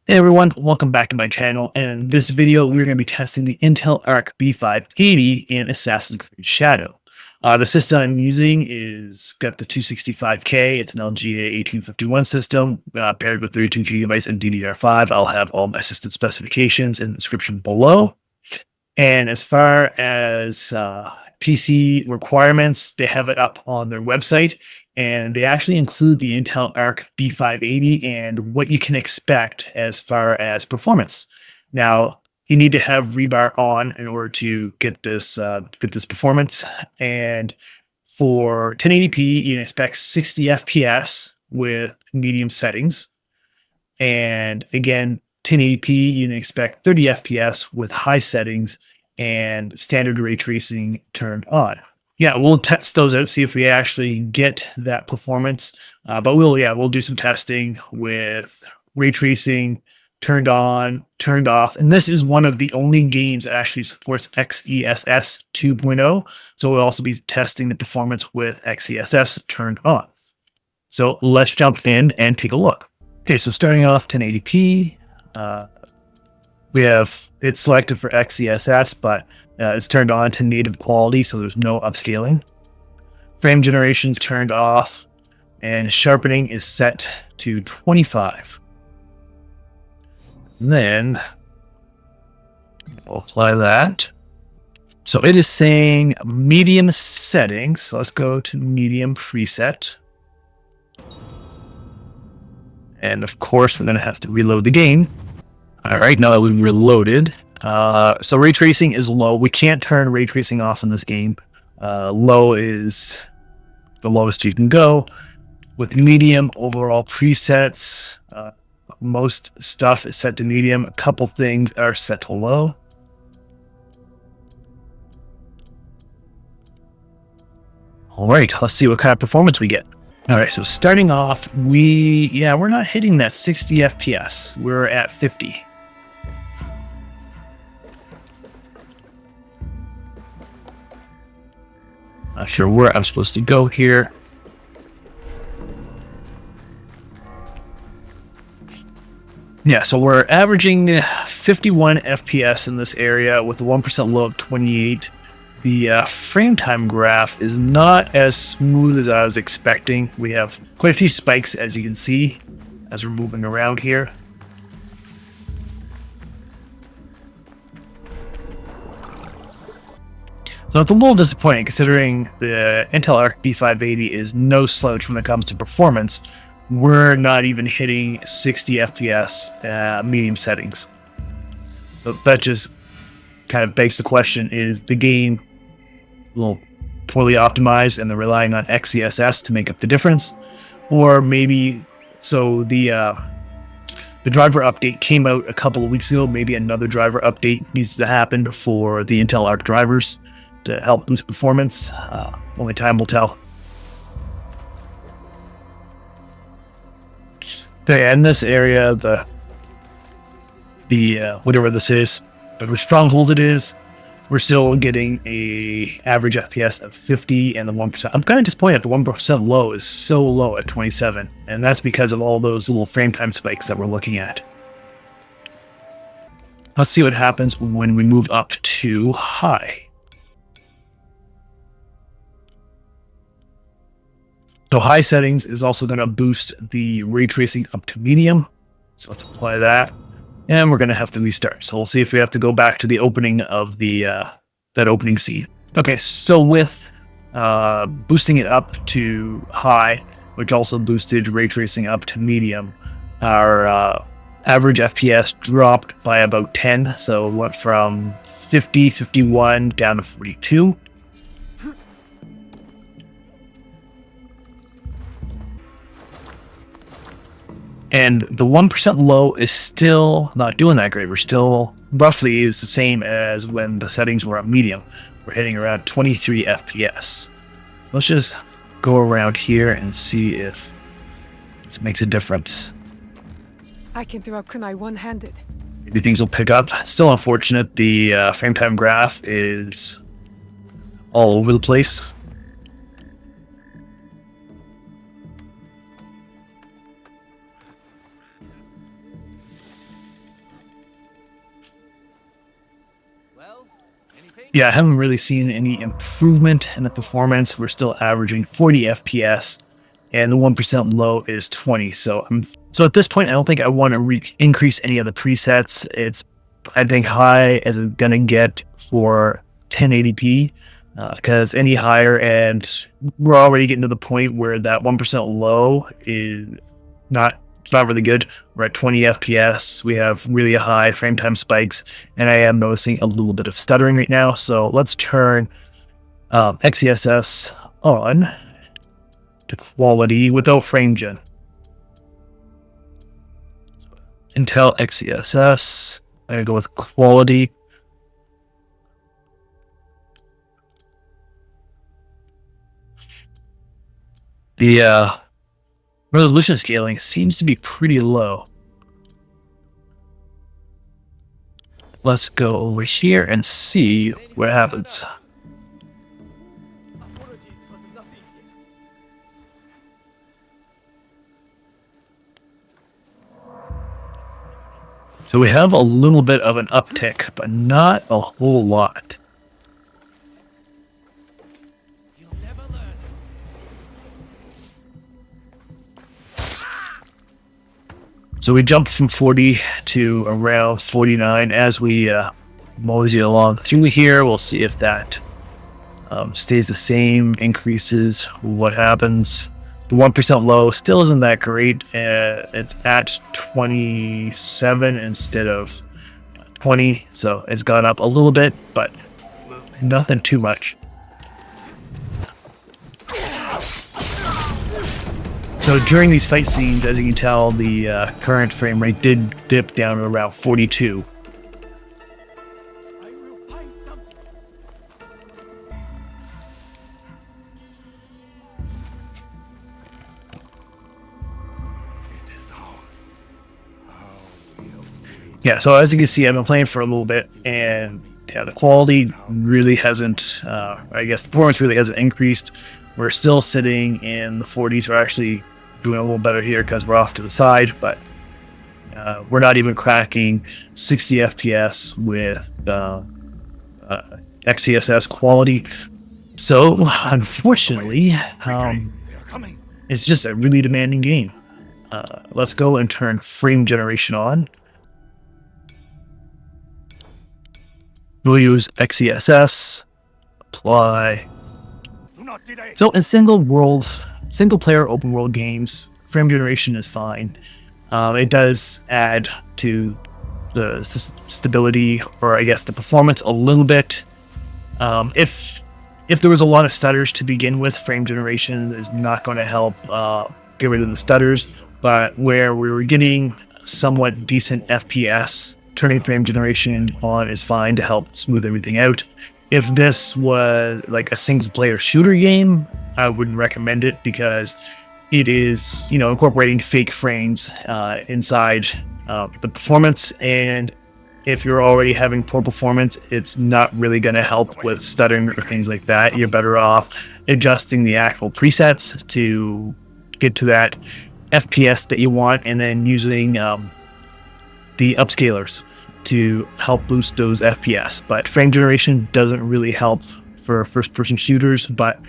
Hey everyone, welcome back to my channel. And in this video, we're going to be testing the Intel Arc B580 in Assassin's Creed Shadow. The system I'm using is got the 265K. It's an LGA 1851 system paired with 32 gigabytes and DDR5. I'll have all my system specifications in the description below. And as far as PC requirements, they have it up on their website. And they actually include the Intel Arc B580 and what you can expect as far as performance. Now, you need to have rebar on in order to get this performance. And for 1080p, you can expect 60 FPS with medium settings. And again, 1080p, you can expect 30 FPS with high settings and standard ray tracing turned on. Yeah, we'll test those out, see if we actually get that performance. But we'll do some testing with ray tracing turned on, turned off. And this is one of the only games that actually supports XESS 2.0. So we'll also be testing the performance with XESS turned on. So let's jump in and take a look. Okay, so starting off 1080p, we have it selected for XESS, but it's turned on to native quality, so there's no upscaling. Frame generation is turned off, and sharpening is set to 25. And then we'll apply that. So it is saying medium settings. So let's go to medium preset. And of course, we're going to have to reload the game. All right, now that we've reloaded. So ray tracing is low. We can't turn ray tracing off in this game. Low is the lowest you can go. With medium overall presets, most stuff is set to medium. A couple things are set to low. All right, let's see what kind of performance we get. All right, so starting off, we're not hitting that 60 FPS. We're at 50. Not sure where I'm supposed to go here. Yeah, so we're averaging 51 FPS in this area with a 1% low of 28. The frame time graph is not as smooth as I was expecting. We have quite a few spikes, as you can see, as we're moving around here. So it's a little disappointing considering the Intel Arc B580 is no slouch when it comes to performance. We're not even hitting 60 FPS medium settings. So that just kind of begs the question, is the game a little poorly optimized and they're relying on XESS to make up the difference? Or maybe, so the driver update came out a couple of weeks ago, maybe another driver update needs to happen for the Intel Arc drivers to help boost performance. Only time will tell. Okay, in this area, the whatever this is, whatever stronghold it is, we're still getting a average FPS of 50 and the 1%. I'm kind of disappointed that the 1% low is so low at 27, and that's because of all those little frame time spikes that we're looking at. Let's see what happens when we move up to high. So high settings is also going to boost the ray tracing up to medium. So let's apply that. And we're going to have to restart. So we'll see if we have to go back to the opening of the that opening scene. Okay, so with boosting it up to high, which also boosted ray tracing up to medium, our average FPS dropped by about 10. So it went from 50, 51 down to 42. And the 1% low is still not doing that great. We're still roughly is the same as when the settings were on medium. We're hitting around 23 FPS. Let's just go around here and see if this makes a difference. I can throw a kunai one-handed. Maybe things will pick up. Still unfortunate, the frame time graph is all over the place. Yeah, I haven't really seen any improvement in the performance. We're still averaging 40 FPS, and the 1% low is 20. So at this point, I don't think I want to increase any of the presets. It's, I think, high as it's gonna get for 1080p, because any higher, and we're already getting to the point where that 1% low is it's not really good. We're at 20 FPS. We have really high frame time spikes, and I am noticing a little bit of stuttering right now. So let's turn XESS on to quality without frame gen. Intel XESS. I'm gonna go with quality. The resolution scaling seems to be pretty low. Let's go over here and see what happens. So we have a little bit of an uptick, but not a whole lot. So we jumped from 40 to around 49 as we mosey along through here. We'll see if that stays the same, increases, what happens. The 1% low still isn't that great. It's at 27 instead of 20, so it's gone up a little bit, but nothing too much. So during these fight scenes, as you can tell, the current frame rate did dip down to around 42. Yeah, so as you can see, I've been playing for a little bit, and yeah, the quality really hasn't, I guess the performance really hasn't increased. We're still sitting in the 40s. We're actually doing a little better here because we're off to the side, but we're not even cracking 60 FPS with XESS quality. So unfortunately, it's just a really demanding game. Let's go and turn frame generation on. We'll use XESS, apply. So in single player open world games, frame generation is fine. It does add to the stability, or I guess the performance, a little bit. If there was a lot of stutters to begin with, frame generation is not going to help get rid of the stutters. But where we were getting somewhat decent FPS, turning frame generation on is fine to help smooth everything out. If this was like a single player shooter game, I wouldn't recommend it because it is, incorporating fake frames inside the performance. And if you're already having poor performance, it's not really going to help with stuttering or things like that. You're better off adjusting the actual presets to get to that FPS that you want, and then using the upscalers to help boost those FPS. But frame generation doesn't really help for first-person shooters, but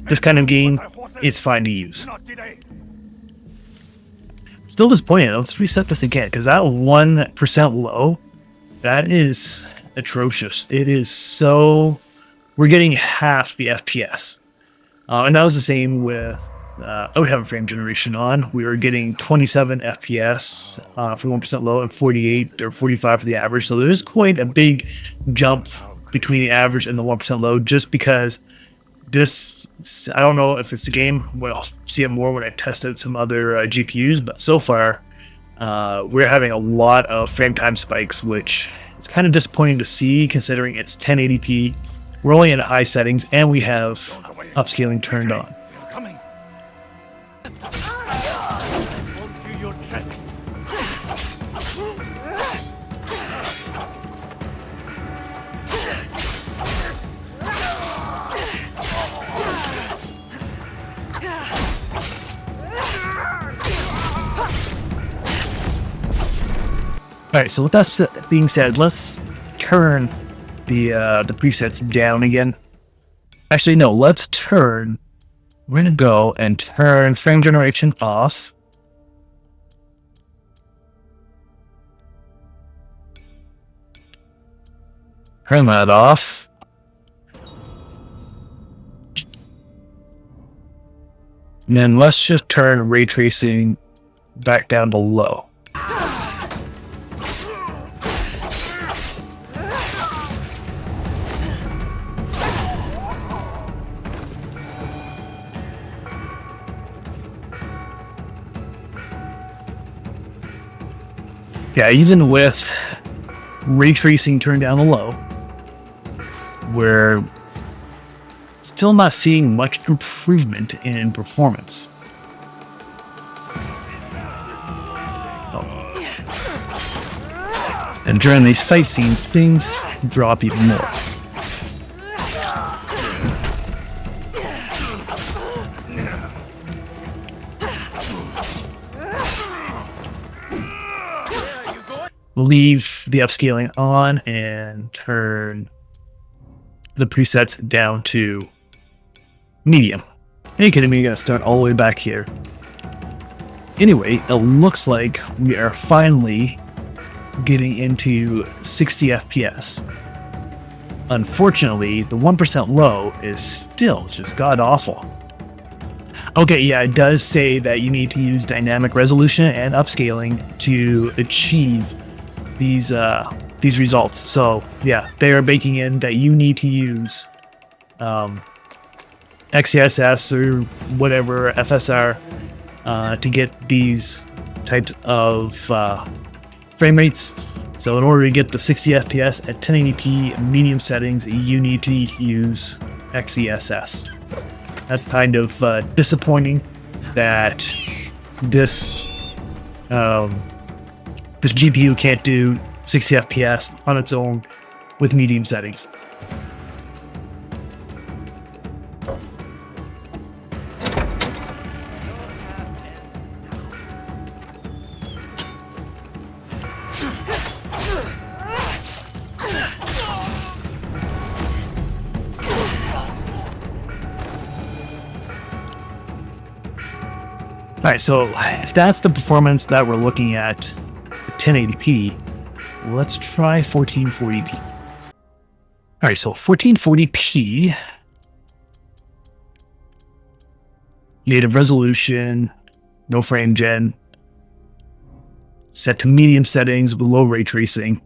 this kind of game, it's fine to use. Still disappointed. Let's reset this again, because that 1% low, that is atrocious. It is so... We're getting half the FPS. And that was the same with out having frame generation on. We were getting 27 FPS for 1% low and 48 or 45 for the average. So there's quite a big jump between the average and the 1% low, just because this, I don't know if it's the game. Well, I'll see it more when I test out some other GPUs, but so far we're having a lot of frame time spikes, which is kind of disappointing to see considering it's 1080p. We're only in high settings and we have upscaling turned on. Onto your tracks. Alright, so with that being said, let's turn the presets down again. Actually, no, let's turn. We're gonna go and turn frame generation off. Turn that off. And then let's just turn ray tracing back down to low. Yeah, even with ray tracing turned down to low, we're still not seeing much improvement in performance. Oh. And during these fight scenes, things drop even more. Leave the upscaling on and turn the presets down to medium. Hey kidding me, gonna start all the way back here. Anyway, it looks like we are finally getting into 60 FPS. Unfortunately, the 1% low is still just god awful. Okay, yeah, it does say that you need to use dynamic resolution and upscaling to achieve these results. So yeah, they are baking in that you need to use XESS or whatever FSR to get these types of frame rates. So in order to get the 60 FPS at 1080p medium settings, you need to use XESS. That's kind of disappointing that this this GPU can't do 60 FPS on its own with medium settings. Alright, so if that's the performance that we're looking at 1080p, let's try 1440p. Alright, so 1440p, native resolution, no frame gen, set to medium settings with low ray tracing.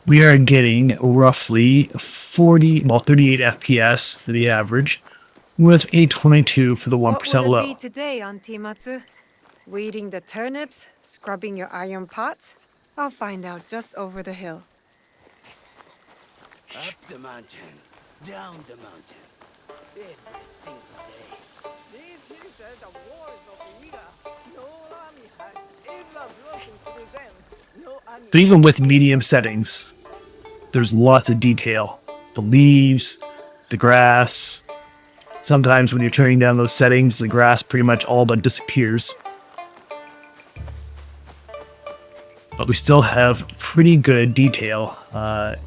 We are getting roughly 38 FPS for the average, with a 22 for the 1% What will it low. be today, Auntie Matsu? Weeding the turnips? Scrubbing your iron pots? I'll find out just over the hill. Up the mountain, down the mountain. Every single day. These hills are walls of Wira. No army has ever broken through them. No army. But even with medium settings, there's lots of detail. The leaves, the grass. Sometimes when you're turning down those settings, the grass pretty much all but disappears. But we still have pretty good detail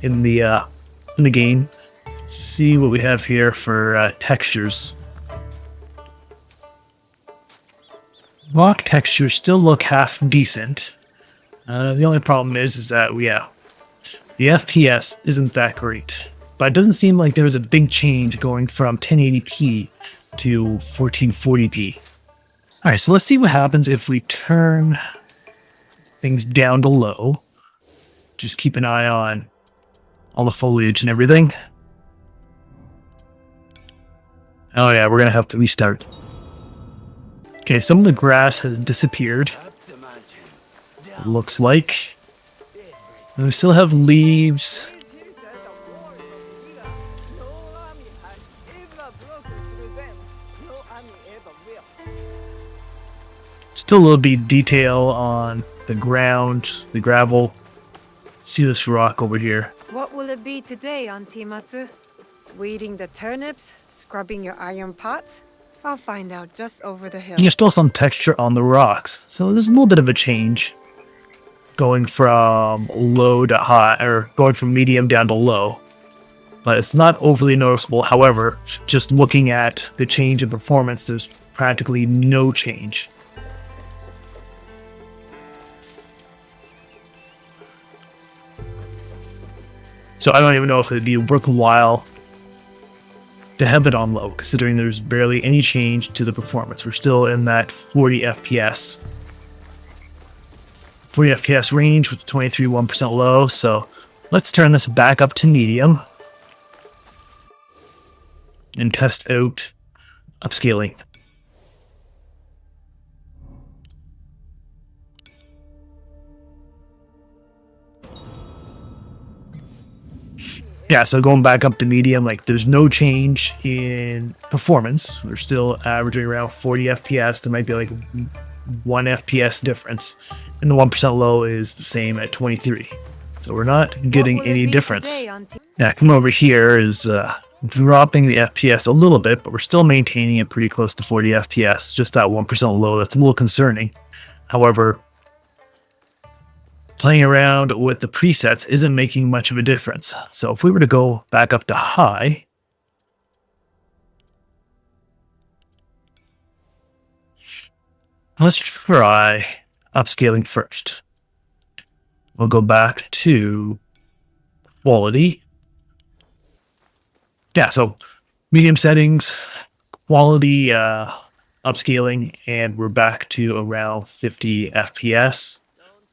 in the game. Let's see what we have here for textures. Rock textures still look half decent. The only problem is that the FPS isn't that great. But it doesn't seem like there was a big change going from 1080p to 1440p. Alright, so let's see what happens if we turn things down to low. Just keep an eye on all the foliage and everything. Oh yeah, we're gonna have to restart. Okay, some of the grass has disappeared. It looks like. And we still have leaves. Still a little bit of detail on the ground, the gravel. Let's see this rock over here. What will it be today, Auntie Matsu? Weeding the turnips? Scrubbing your iron pots? I'll find out just over the hill. There's still some texture on the rocks, so there's a little bit of a change. Going from low to high, or going from medium down to low. but it's not overly noticeable. However, just looking at the change in performance, there's practically no change. So I don't even know if it'd be worthwhile to have it on low, considering there's barely any change to the performance. We're still in that 40 FPS range with 23.1% low. So let's turn this back up to medium and test out upscaling. Yeah, so going back up to medium, like there's no change in performance. We're still averaging around 40 FPS. There might be like 1 FPS difference. And the 1% low is the same at 23. So we're not getting any difference. Yeah, come over here is dropping the FPS a little bit, but we're still maintaining it pretty close to 40 FPS. Just that 1% low, that's a little concerning. However, playing around with the presets isn't making much of a difference. So if we were to go back up to high, let's try upscaling first. We'll go back to quality. Yeah, so medium settings, quality upscaling, and we're back to around 50 FPS.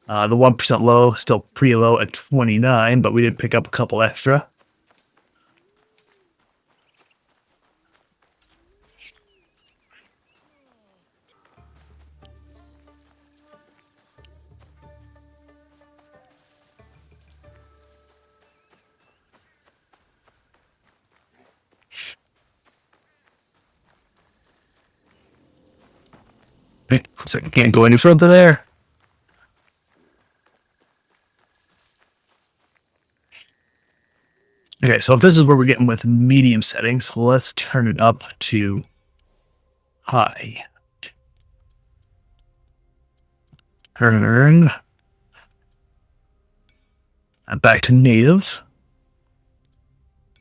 The 1% low, still pretty low at 29, but we did pick up a couple extra. So I can't go any further there. Okay, so if this is where we're getting with medium settings, let's turn it up to high. Turn. And back to native.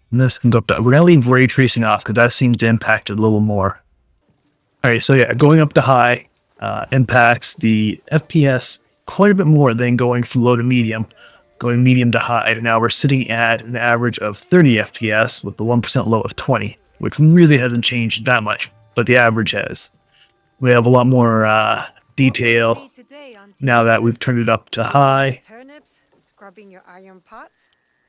And this comes up to, we're going to leave ray tracing off because that seems to impact it a little more. All right, so yeah, going up to high impacts the FPS quite a bit more than going from low to medium. Going medium to high, now we're sitting at an average of 30 FPS with the 1% low of 20, which really hasn't changed that much, but the average has. We have a lot more detail now that we've turned it up to high. Turnips, scrubbing your iron pots.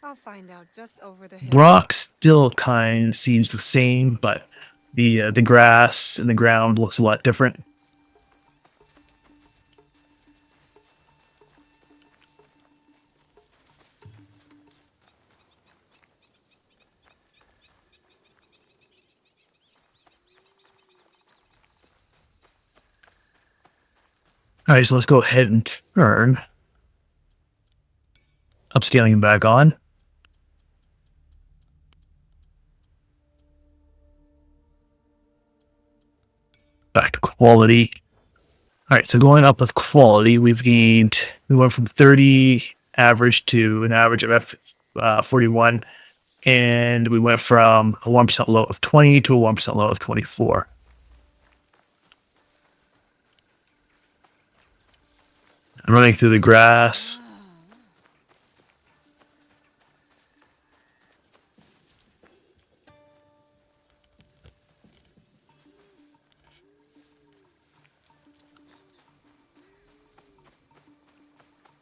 I'll find out just over the hill. Rock still kind of seems the same, but the grass and the ground looks a lot different. All right, so let's go ahead and turn upscaling back on. Back to quality. All right, so going up with quality, we went from 30 average to an average of 41, and we went from a 1% low of 20 to a 1% low of 24. I'm running through the grass.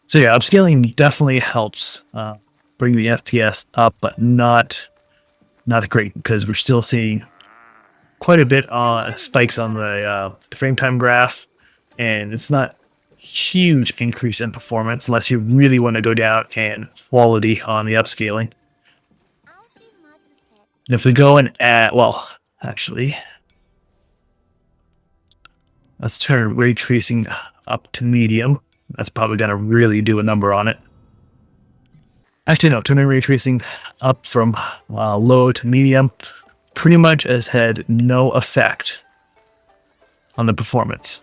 So yeah, upscaling definitely helps bring the FPS up, but not great because we're still seeing quite a bit on spikes on the frame time graph, and it's not huge increase in performance unless you really want to go down and quality on the upscaling. And if we go and add, well, actually, let's turn ray tracing up to medium. That's probably going to really do a number on it. Actually, no, turning ray tracing up from low to medium pretty much has had no effect on the performance.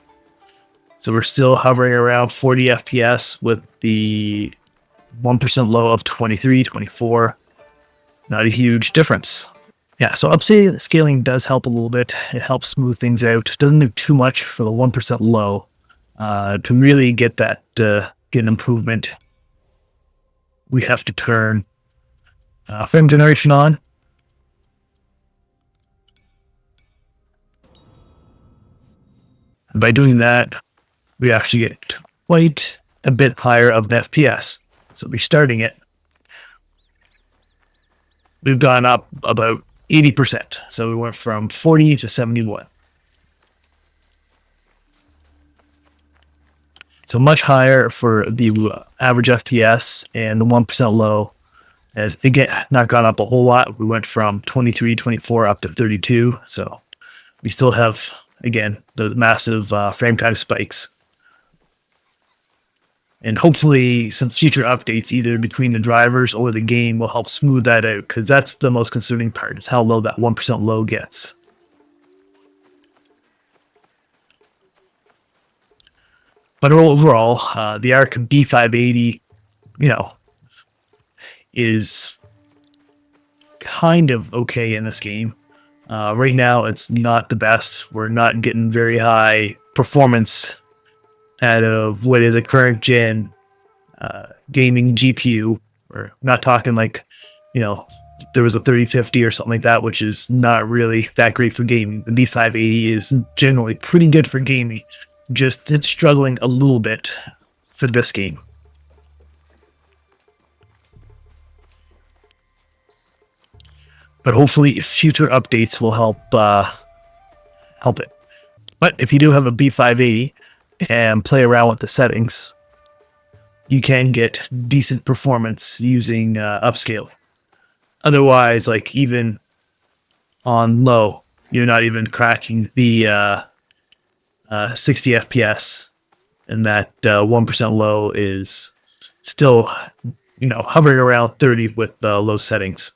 So we're still hovering around 40 FPS with the 1% low of 23, 24. not a huge difference. Yeah, so upscaling does help a little bit. It helps smooth things out. Doesn't do too much for the 1% low. To really get that, get an improvement, we have to turn frame generation on. And by doing that, we actually get quite a bit higher of an FPS. So restarting it, we've gone up about 80%. So we went from 40 to 71. So much higher for the average FPS, and the 1% low has, again, not gone up a whole lot. We went from 23, 24 up to 32. So we still have, again, the massive frame time spikes. And hopefully some future updates, either between the drivers or the game, will help smooth that out, because that's the most concerning part, is how low that 1% low gets. But overall, the Arc B580, is kind of okay in this game. Right now, it's not the best. We're not getting very high performance out of what is a current gen gaming GPU. We're not talking like, there was a 3050 or something like that, which is not really that great for gaming. The B580 is generally pretty good for gaming. Just it's struggling a little bit for this game. But hopefully future updates will help it. But if you do have a B580 and play around with the settings, you can get decent performance using upscaling. Otherwise, like even on low, you're not even cracking the 60 FPS, and that 1% low is still, hovering around 30 with low settings.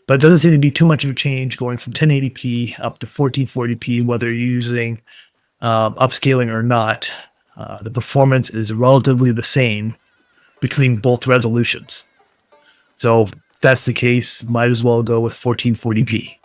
But it doesn't seem to be too much of a change going from 1080p up to 1440p, whether you're using upscaling or not. The performance is relatively the same between both resolutions. So if that's the case, might as well go with 1440p.